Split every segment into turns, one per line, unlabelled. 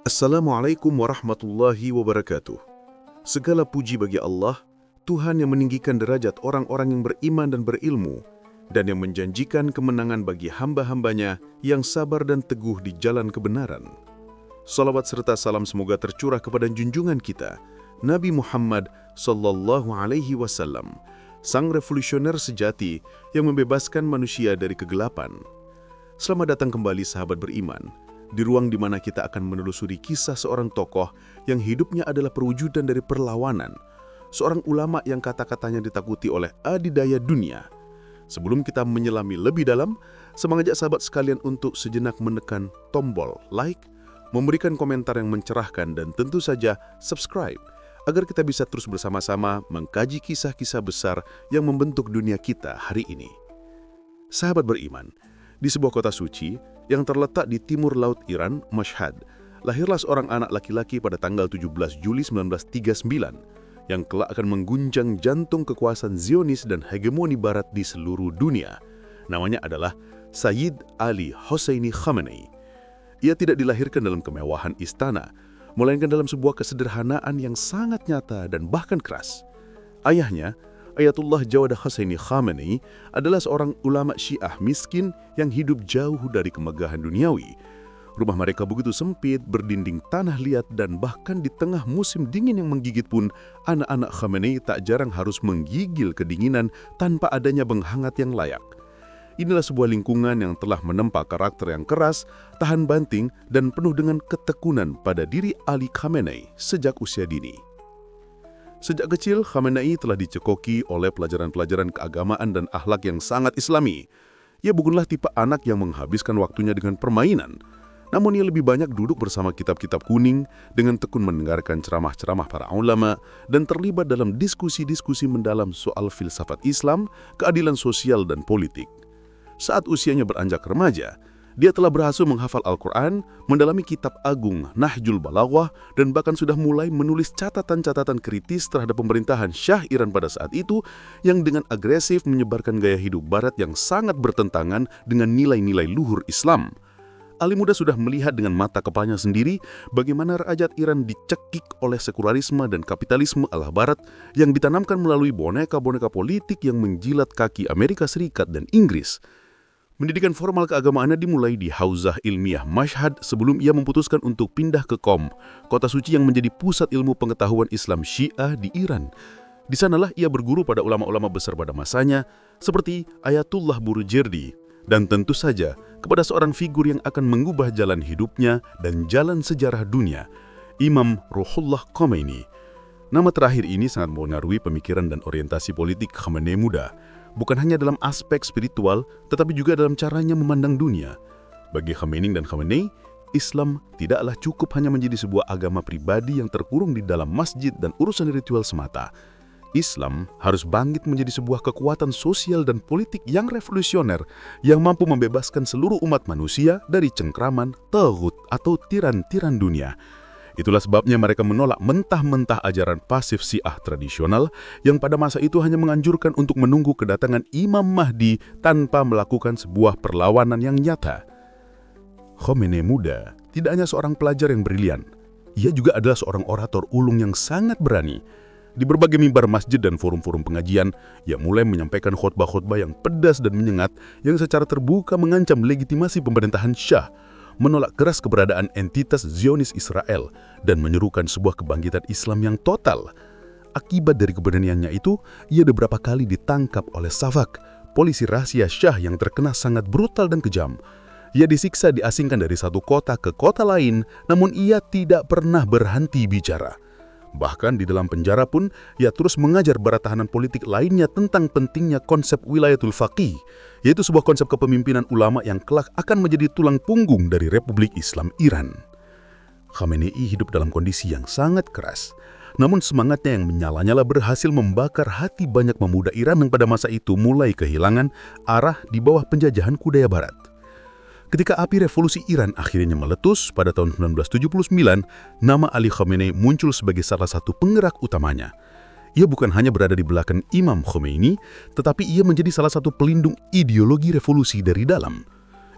Assalamualaikum warahmatullahi wabarakatuh. Segala puji bagi Allah, Tuhan yang meninggikan derajat orang-orang yang beriman dan berilmu, dan yang menjanjikan kemenangan bagi hamba-hambanya yang sabar dan teguh di jalan kebenaran. Salawat serta salam semoga tercurah kepada junjungan kita, Nabi Muhammad sallallahu alaihi wasallam, sang revolusioner sejati yang membebaskan manusia dari kegelapan. Selamat datang kembali sahabat beriman, di ruang di mana kita akan menelusuri kisah seorang tokoh yang hidupnya adalah perwujudan dari perlawanan, seorang ulama yang kata-katanya ditakuti oleh adidaya dunia. Sebelum kita menyelami lebih dalam, saya mengajak sahabat sekalian untuk sejenak menekan tombol like, memberikan komentar yang mencerahkan, dan tentu saja subscribe, agar kita bisa terus bersama-sama mengkaji kisah-kisah besar yang membentuk dunia kita hari ini. Sahabat beriman, di sebuah kota suci yang terletak di timur laut Iran, Mashhad, lahirlah seorang anak laki-laki pada tanggal 17 Juli 1939 yang kelak akan mengguncang jantung kekuasaan Zionis dan hegemoni Barat di seluruh dunia. Namanya adalah Sayyid Ali Hosseini Khamenei. Ia tidak dilahirkan dalam kemewahan istana, melainkan dalam sebuah kesederhanaan yang sangat nyata dan bahkan keras. Ayahnya, Ayatullah Jawad Hosseini Khamenei, adalah seorang ulama Syiah miskin yang hidup jauh dari kemegahan duniawi. Rumah mereka begitu sempit, berdinding tanah liat, dan bahkan di tengah musim dingin yang menggigit pun, anak-anak Khamenei tak jarang harus menggigil kedinginan tanpa adanya penghangat yang layak. Inilah sebuah lingkungan yang telah menempa karakter yang keras, tahan banting, dan penuh dengan ketekunan pada diri Ali Khamenei sejak usia dini. Sejak kecil, Khamenei telah dicekoki oleh pelajaran-pelajaran keagamaan dan akhlak yang sangat islami. Ia bukanlah tipe anak yang menghabiskan waktunya dengan permainan, namun ia lebih banyak duduk bersama kitab-kitab kuning dengan tekun mendengarkan ceramah-ceramah para ulama dan terlibat dalam diskusi-diskusi mendalam soal filsafat Islam, keadilan sosial, dan politik. Saat usianya beranjak remaja, dia telah berhasil menghafal Al-Quran, mendalami kitab agung Nahjul Balaghah, dan bahkan sudah mulai menulis catatan-catatan kritis terhadap pemerintahan Syah Iran pada saat itu yang dengan agresif menyebarkan gaya hidup Barat yang sangat bertentangan dengan nilai-nilai luhur Islam. Ali muda sudah melihat dengan mata kepalanya sendiri bagaimana rakyat Iran dicekik oleh sekularisme dan kapitalisme ala Barat yang ditanamkan melalui boneka-boneka politik yang menjilat kaki Amerika Serikat dan Inggris. Pendidikan formal keagamaannya dimulai di Hauzah Ilmiah Mashhad sebelum ia memutuskan untuk pindah ke Qom, kota suci yang menjadi pusat ilmu pengetahuan Islam Syiah di Iran. Di sanalah ia berguru pada ulama-ulama besar pada masanya seperti Ayatullah Burujerdi, dan tentu saja kepada seorang figur yang akan mengubah jalan hidupnya dan jalan sejarah dunia, Imam Ruhollah Khomeini. Nama terakhir ini sangat mengaruhi pemikiran dan orientasi politik Khamenei muda, bukan hanya dalam aspek spiritual, tetapi juga dalam caranya memandang dunia. Bagi Khamenei dan Khamenei, Islam tidaklah cukup hanya menjadi sebuah agama pribadi yang terkurung di dalam masjid dan urusan ritual semata. Islam harus bangkit menjadi sebuah kekuatan sosial dan politik yang revolusioner, yang mampu membebaskan seluruh umat manusia dari cengkraman, taghut, atau tiran-tiran dunia. Itulah sebabnya mereka menolak mentah-mentah ajaran pasif Syiah tradisional yang pada masa itu hanya menganjurkan untuk menunggu kedatangan Imam Mahdi tanpa melakukan sebuah perlawanan yang nyata. Khamenei muda tidak hanya seorang pelajar yang brilian, ia juga adalah seorang orator ulung yang sangat berani. Di berbagai mimbar masjid dan forum-forum pengajian, ia mulai menyampaikan khotbah-khotbah yang pedas dan menyengat yang secara terbuka mengancam legitimasi pemerintahan Syah, menolak keras keberadaan entitas Zionis Israel, dan menyerukan sebuah kebangkitan Islam yang total. Akibat dari keberaniannya itu, ia beberapa kali ditangkap oleh Savak, polisi rahasia Syah yang terkena sangat brutal dan kejam. Ia disiksa diasingkan dari satu kota ke kota lain, namun ia tidak pernah berhenti bicara. Bahkan di dalam penjara pun, ia terus mengajar para tahanan politik lainnya tentang pentingnya konsep wilayatul faqih, yaitu sebuah konsep kepemimpinan ulama yang kelak akan menjadi tulang punggung dari Republik Islam Iran. Khamenei hidup dalam kondisi yang sangat keras, namun semangatnya yang menyala-nyala berhasil membakar hati banyak pemuda Iran yang pada masa itu mulai kehilangan arah di bawah penjajahan kudaya Barat. Ketika api revolusi Iran akhirnya meletus pada tahun 1979, nama Ali Khamenei muncul sebagai salah satu penggerak utamanya. Ia bukan hanya berada di belakang Imam Khomeini, tetapi ia menjadi salah satu pelindung ideologi revolusi dari dalam.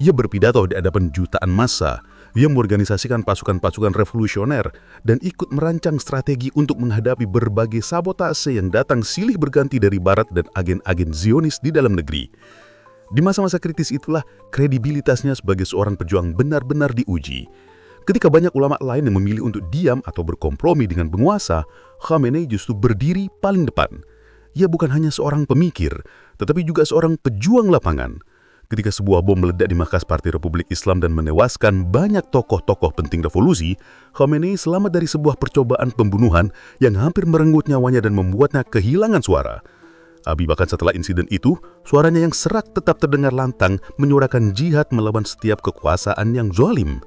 Ia berpidato di hadapan jutaan massa,
Ia mengorganisasikan pasukan-pasukan revolusioner dan ikut merancang strategi untuk menghadapi berbagai sabotase yang datang silih berganti dari Barat dan agen-agen Zionis di dalam negeri. Di masa-masa kritis itulah kredibilitasnya sebagai seorang pejuang benar-benar diuji. Ketika banyak ulama lain yang memilih untuk diam atau berkompromi dengan penguasa, Khamenei justru berdiri paling depan. Ia bukan hanya seorang pemikir, tetapi juga seorang pejuang lapangan. Ketika sebuah bom meledak di markas Partai Republik Islam dan menewaskan banyak tokoh-tokoh penting revolusi, Khamenei selamat dari sebuah percobaan pembunuhan yang hampir merenggut nyawanya dan membuatnya kehilangan suara. Bahkan setelah insiden itu, suaranya yang serak tetap terdengar lantang menyuarakan jihad melawan setiap kekuasaan yang zalim.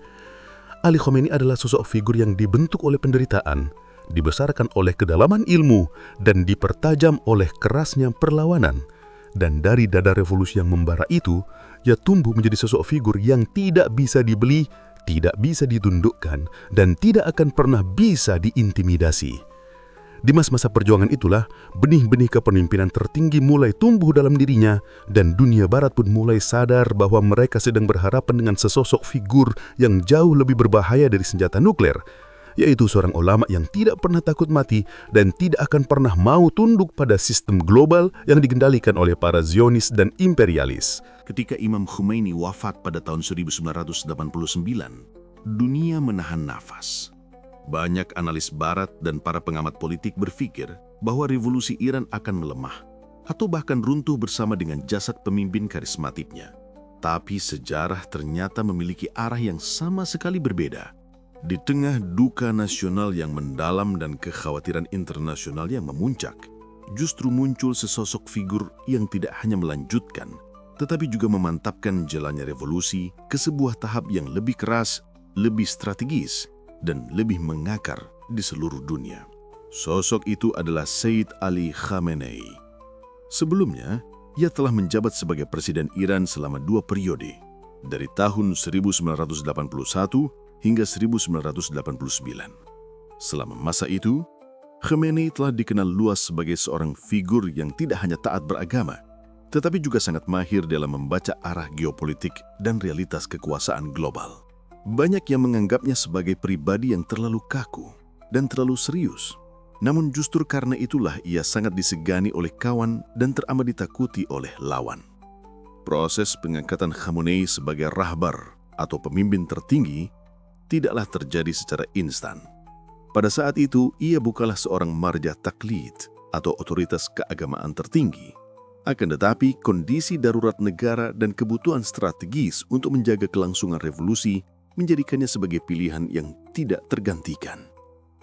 Ali Khamenei adalah sosok figur yang dibentuk oleh penderitaan, dibesarkan oleh kedalaman ilmu, dan dipertajam oleh kerasnya perlawanan. Dan dari dada revolusi yang membara itu, ia tumbuh menjadi sosok figur yang tidak bisa dibeli, tidak bisa ditundukkan, dan tidak akan pernah bisa diintimidasi. Di masa-masa perjuangan itulah, benih-benih kepemimpinan tertinggi mulai tumbuh dalam dirinya, dan dunia barat pun mulai sadar bahwa mereka sedang berhadapan dengan sesosok figur yang jauh lebih berbahaya dari senjata nuklir, yaitu seorang ulama yang tidak pernah takut mati dan tidak akan pernah mau tunduk pada sistem global yang dikendalikan oleh para Zionis dan imperialis.
Ketika Imam Khomeini wafat pada tahun 1989, dunia menahan nafas. Banyak analis barat dan para pengamat politik berpikir bahwa revolusi Iran akan melemah atau bahkan runtuh bersama dengan jasad pemimpin karismatiknya. Tapi sejarah ternyata memiliki arah yang sama sekali berbeda. Di tengah duka nasional yang mendalam dan kekhawatiran internasional yang memuncak, justru muncul sesosok figur yang tidak hanya melanjutkan, tetapi juga memantapkan jalannya revolusi ke sebuah tahap yang lebih keras, lebih strategis, dan lebih mengakar di seluruh dunia. Sosok itu adalah Sayyid Ali Khamenei. Sebelumnya, ia telah menjabat sebagai Presiden Iran selama 2 periode, dari tahun 1981 hingga 1989. Selama masa itu, Khamenei telah dikenal luas sebagai seorang figur yang tidak hanya taat beragama, tetapi juga sangat mahir dalam membaca arah geopolitik dan realitas kekuasaan global. Banyak yang menganggapnya sebagai pribadi yang terlalu kaku dan terlalu serius. Namun justru karena itulah ia sangat disegani oleh kawan dan teramat ditakuti oleh lawan. Proses pengangkatan Khamenei sebagai rahbar atau pemimpin tertinggi tidaklah terjadi secara instan. Pada saat itu, ia bukanlah seorang marja taklid atau otoritas keagamaan tertinggi. Akan tetapi, kondisi darurat negara dan kebutuhan strategis untuk menjaga kelangsungan revolusi menjadikannya sebagai pilihan yang tidak tergantikan.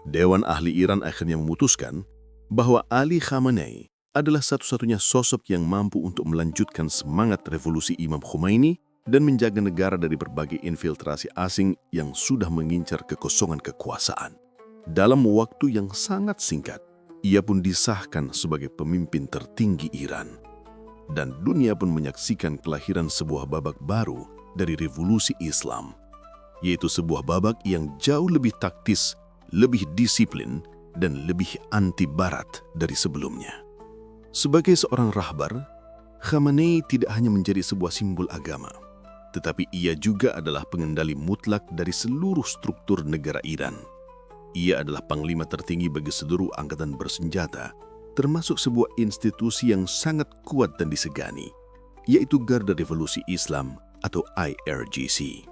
Dewan Ahli Iran akhirnya memutuskan bahwa Ali Khamenei adalah satu-satunya sosok yang mampu untuk melanjutkan semangat revolusi Imam Khomeini dan menjaga negara dari berbagai infiltrasi asing yang sudah mengincar kekosongan kekuasaan. Dalam waktu yang sangat singkat, ia pun disahkan sebagai pemimpin tertinggi Iran. Dan dunia pun menyaksikan kelahiran sebuah babak baru dari revolusi Islam, yaitu sebuah babak yang jauh lebih taktis, lebih disiplin, dan lebih anti-barat dari sebelumnya. Sebagai seorang rahbar, Khamenei tidak hanya menjadi sebuah simbol agama, tetapi ia juga adalah pengendali mutlak dari seluruh struktur negara Iran. Ia adalah panglima tertinggi bagi seluruh angkatan bersenjata, termasuk sebuah institusi yang sangat kuat dan disegani, yaitu Garda Revolusi Islam atau IRGC.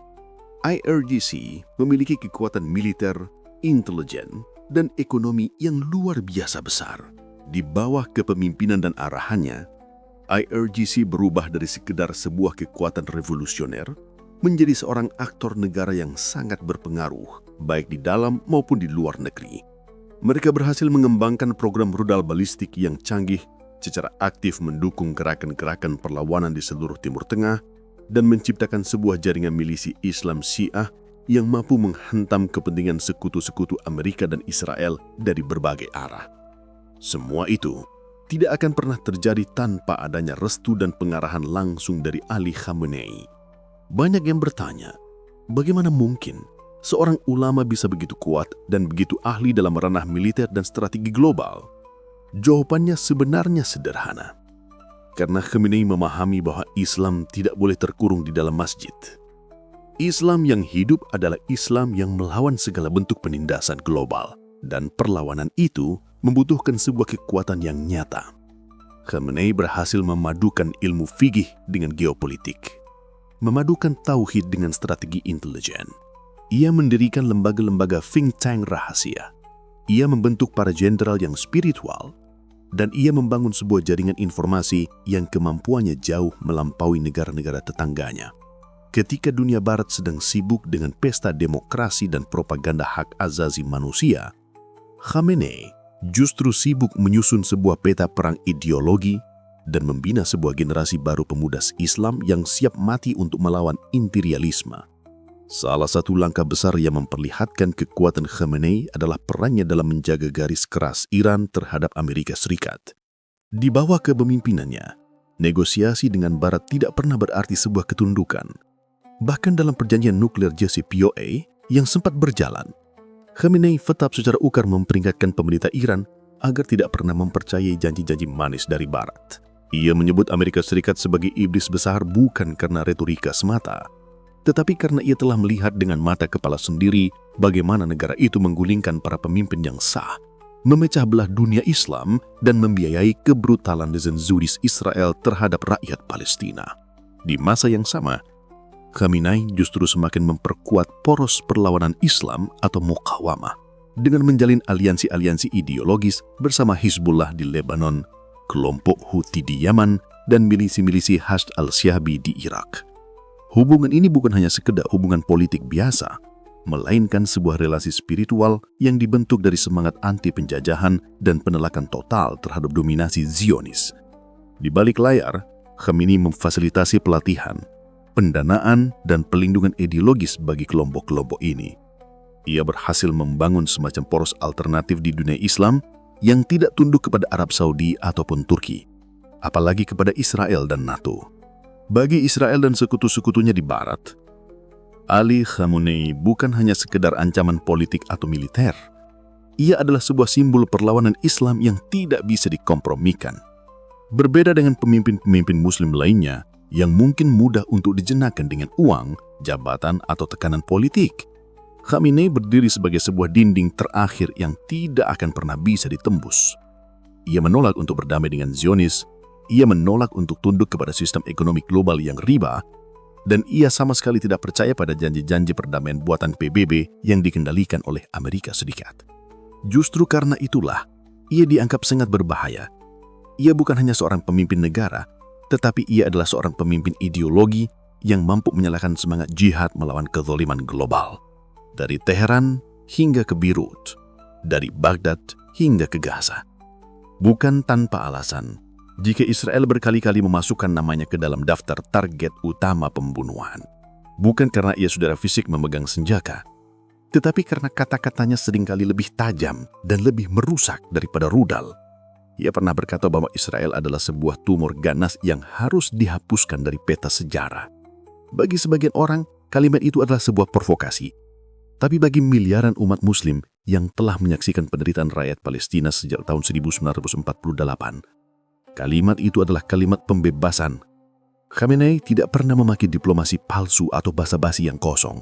IRGC memiliki kekuatan militer, intelijen, dan ekonomi yang luar biasa besar. Di bawah kepemimpinan dan arahannya, IRGC berubah dari sekedar sebuah kekuatan revolusioner menjadi seorang aktor negara yang sangat berpengaruh, baik di dalam maupun di luar negeri. Mereka berhasil mengembangkan program rudal balistik yang canggih, secara aktif mendukung gerakan-gerakan perlawanan di seluruh Timur Tengah, dan menciptakan sebuah jaringan milisi Islam Syiah yang mampu menghantam kepentingan sekutu-sekutu Amerika dan Israel dari berbagai arah. Semua itu tidak akan pernah terjadi tanpa adanya restu dan pengarahan langsung dari Ali Khamenei. Banyak yang bertanya, bagaimana mungkin seorang ulama bisa begitu kuat dan begitu ahli dalam ranah militer dan strategi global? Jawabannya sebenarnya sederhana. Karena Khamenei memahami bahwa Islam tidak boleh terkurung di dalam masjid.
Islam yang hidup adalah Islam yang melawan segala bentuk penindasan global, dan perlawanan itu membutuhkan sebuah kekuatan yang nyata. Khamenei berhasil memadukan ilmu fikih dengan geopolitik, memadukan tauhid dengan strategi intelijen. Ia mendirikan lembaga-lembaga think tank rahasia. Ia membentuk para jenderal yang spiritual, dan ia membangun sebuah jaringan informasi yang kemampuannya jauh melampaui negara-negara tetangganya. Ketika dunia barat sedang sibuk dengan pesta demokrasi dan propaganda hak azazi manusia, Khamenei justru sibuk menyusun sebuah peta perang ideologi dan membina sebuah generasi baru pemuda Islam yang siap mati untuk melawan imperialisme. Salah satu langkah besar yang memperlihatkan kekuatan Khamenei adalah perannya dalam menjaga garis keras Iran terhadap Amerika Serikat. Di bawah kepemimpinannya, negosiasi dengan Barat tidak pernah berarti sebuah ketundukan. Bahkan dalam perjanjian nuklir JCPOA yang sempat berjalan, Khamenei tetap secara ukar memperingatkan pemerintah Iran agar tidak pernah mempercayai janji-janji manis dari Barat. Ia menyebut Amerika Serikat sebagai iblis besar bukan karena retorika semata, tetapi karena ia telah melihat dengan mata kepala sendiri bagaimana negara itu menggulingkan para pemimpin yang sah, memecah belah dunia Islam, dan membiayai kebrutalan dan Zionis Israel terhadap rakyat Palestina. Di masa yang sama, Khamenei justru semakin memperkuat poros perlawanan Islam atau Muqawamah dengan menjalin aliansi-aliansi ideologis bersama Hizbullah di Lebanon, kelompok Houthi di Yaman, dan milisi-milisi Hashd al-Shaabi di Irak. Hubungan ini bukan hanya sekedar hubungan politik biasa, melainkan sebuah relasi spiritual yang dibentuk dari semangat anti penjajahan dan penolakan total terhadap dominasi Zionis. Di balik layar, Khamenei memfasilitasi pelatihan, pendanaan, dan pelindungan ideologis bagi kelompok-kelompok ini. Ia berhasil membangun semacam poros alternatif di dunia Islam yang tidak tunduk kepada Arab Saudi ataupun Turki, apalagi kepada Israel dan NATO. Bagi Israel dan sekutu-sekutunya di Barat, Ali Khamenei bukan hanya sekedar ancaman politik atau militer. Ia adalah sebuah simbol perlawanan Islam yang tidak bisa dikompromikan. Berbeda dengan pemimpin-pemimpin Muslim lainnya, yang mungkin mudah untuk dijenakkan dengan uang, jabatan, atau tekanan politik, Khamenei berdiri sebagai sebuah dinding terakhir yang tidak akan pernah bisa ditembus. Ia menolak untuk berdamai dengan Zionis, ia menolak untuk tunduk kepada sistem ekonomi global yang riba, dan ia sama sekali tidak percaya pada janji-janji perdamaian buatan PBB yang dikendalikan oleh Amerika Serikat. Justru karena itulah, ia dianggap sangat berbahaya. Ia bukan hanya seorang pemimpin negara, tetapi ia adalah seorang pemimpin ideologi yang mampu menyalakan semangat jihad melawan kezaliman global. Dari Teheran hingga ke Beirut, dari Baghdad hingga ke Gaza. Bukan tanpa alasan, jika Israel berkali-kali memasukkan namanya ke dalam daftar target utama pembunuhan. Bukan karena ia saudara fisik memegang senjata, tetapi karena kata-katanya seringkali lebih tajam dan lebih merusak daripada rudal. Ia pernah berkata bahwa Israel adalah sebuah tumor ganas yang harus dihapuskan dari peta sejarah. Bagi sebagian orang, kalimat itu adalah sebuah provokasi. Tapi bagi miliaran umat Muslim yang telah menyaksikan penderitaan rakyat Palestina sejak tahun 1948, kalimat itu adalah kalimat pembebasan. Khamenei tidak pernah memakai diplomasi palsu atau basa-basi yang kosong.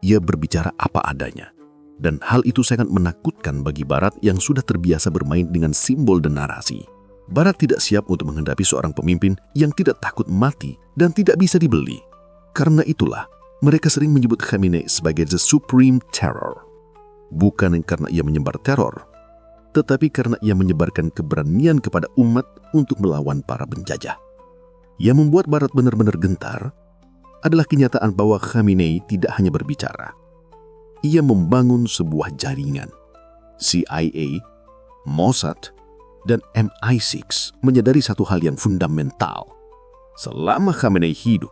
Ia berbicara apa adanya. Dan hal itu sangat menakutkan bagi Barat yang sudah terbiasa bermain dengan simbol dan narasi. Barat tidak siap untuk menghadapi seorang pemimpin yang tidak takut mati dan tidak bisa dibeli. Karena itulah, mereka sering menyebut Khamenei sebagai the supreme terror. Bukan karena ia menyebar teror, tetapi karena ia menyebarkan keberanian kepada umat untuk melawan para penjajah. Yang membuat Barat benar-benar gentar adalah kenyataan bahwa Khamenei tidak hanya berbicara. Ia membangun sebuah jaringan. CIA, Mossad, dan MI6 menyadari satu hal yang fundamental. Selama Khamenei hidup,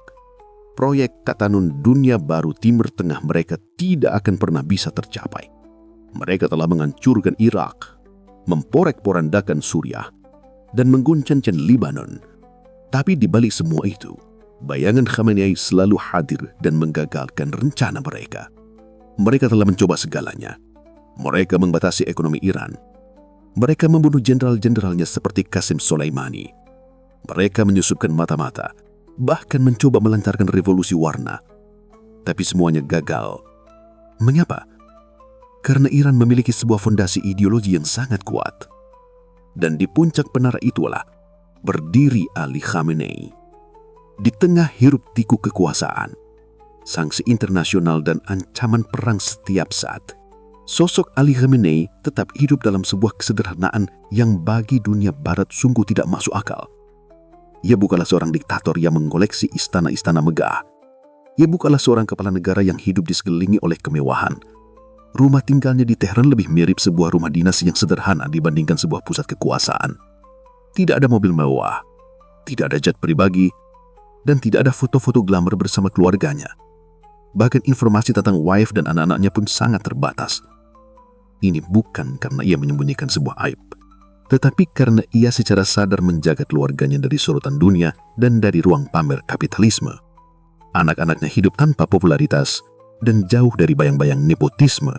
proyek Tatanun Dunia Baru Timur Tengah mereka tidak akan pernah bisa tercapai. Mereka telah menghancurkan Irak, memporak-porandakan Suriah, dan mengguncangkan Lebanon. Tapi di balik semua itu, bayangan Khamenei selalu hadir dan menggagalkan rencana mereka. Mereka telah mencoba segalanya. Mereka membatasi ekonomi Iran. Mereka membunuh jenderal-jenderalnya seperti Qasem Soleimani. Mereka menyusupkan mata-mata, bahkan mencoba melancarkan revolusi warna. tapi semuanya gagal. Mengapa? Karena Iran memiliki sebuah fondasi ideologi yang sangat kuat. Dan di puncak menara itulah berdiri Ali Khamenei. Di tengah hiruk-pikuk kekuasaan, sanksi internasional dan ancaman perang setiap saat, sosok Ali Khamenei tetap hidup dalam sebuah kesederhanaan yang bagi dunia barat sungguh tidak masuk akal. Ia bukanlah seorang diktator yang mengoleksi istana-istana megah. Ia bukanlah seorang kepala negara yang hidup diselilingi oleh kemewahan. Rumah tinggalnya di Teheran lebih mirip sebuah rumah dinas yang sederhana dibandingkan sebuah pusat kekuasaan. Tidak ada mobil mewah, tidak ada jet pribadi, dan tidak ada foto-foto glamour bersama keluarganya. Bahkan informasi tentang wife dan anak-anaknya pun sangat terbatas. Ini bukan karena ia menyembunyikan sebuah aib, tetapi karena ia secara sadar menjaga keluarganya dari sorotan dunia dan dari ruang pamer kapitalisme. Anak-anaknya hidup tanpa popularitas dan jauh dari bayang-bayang nepotisme.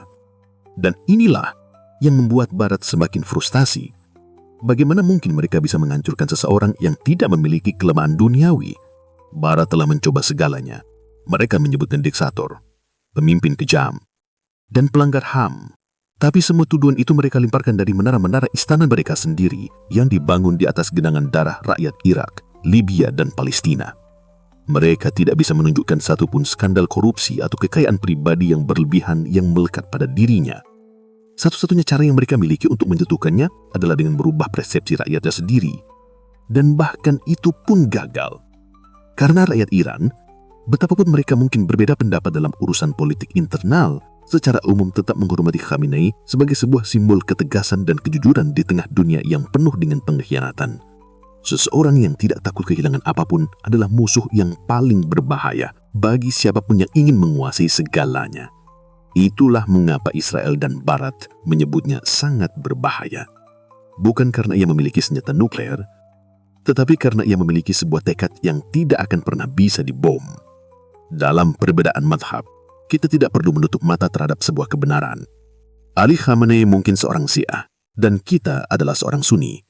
Dan inilah yang membuat Barat semakin frustasi. Bagaimana mungkin mereka bisa menghancurkan seseorang yang tidak memiliki kelemahan duniawi? Barat telah mencoba segalanya. Mereka menyebutnya diktator, pemimpin kejam, dan pelanggar HAM. Tapi semua tuduhan itu mereka lemparkan dari menara-menara istana mereka sendiri yang dibangun di atas genangan darah rakyat Irak, Libya, dan Palestina. Mereka tidak bisa menunjukkan satupun skandal korupsi atau kekayaan pribadi yang berlebihan yang melekat pada dirinya. Satu-satunya cara yang mereka miliki untuk menjatuhkannya adalah dengan merubah persepsi rakyatnya sendiri. Dan bahkan itu pun gagal. Karena rakyat Iran, betapapun mereka mungkin berbeda pendapat dalam urusan politik internal, secara umum tetap menghormati Khamenei sebagai sebuah simbol ketegasan dan kejujuran di tengah dunia yang penuh dengan pengkhianatan. Seseorang yang tidak takut kehilangan apapun adalah musuh yang paling berbahaya bagi siapapun yang ingin menguasai segalanya. Itulah mengapa Israel dan Barat menyebutnya sangat berbahaya. Bukan karena ia memiliki senjata nuklir, tetapi karena ia memiliki sebuah tekad yang tidak akan pernah bisa dibom. Dalam perbedaan madhab, kita tidak perlu menutup mata terhadap sebuah kebenaran. Ali Khamenei mungkin seorang Syiah, dan kita adalah seorang Sunni.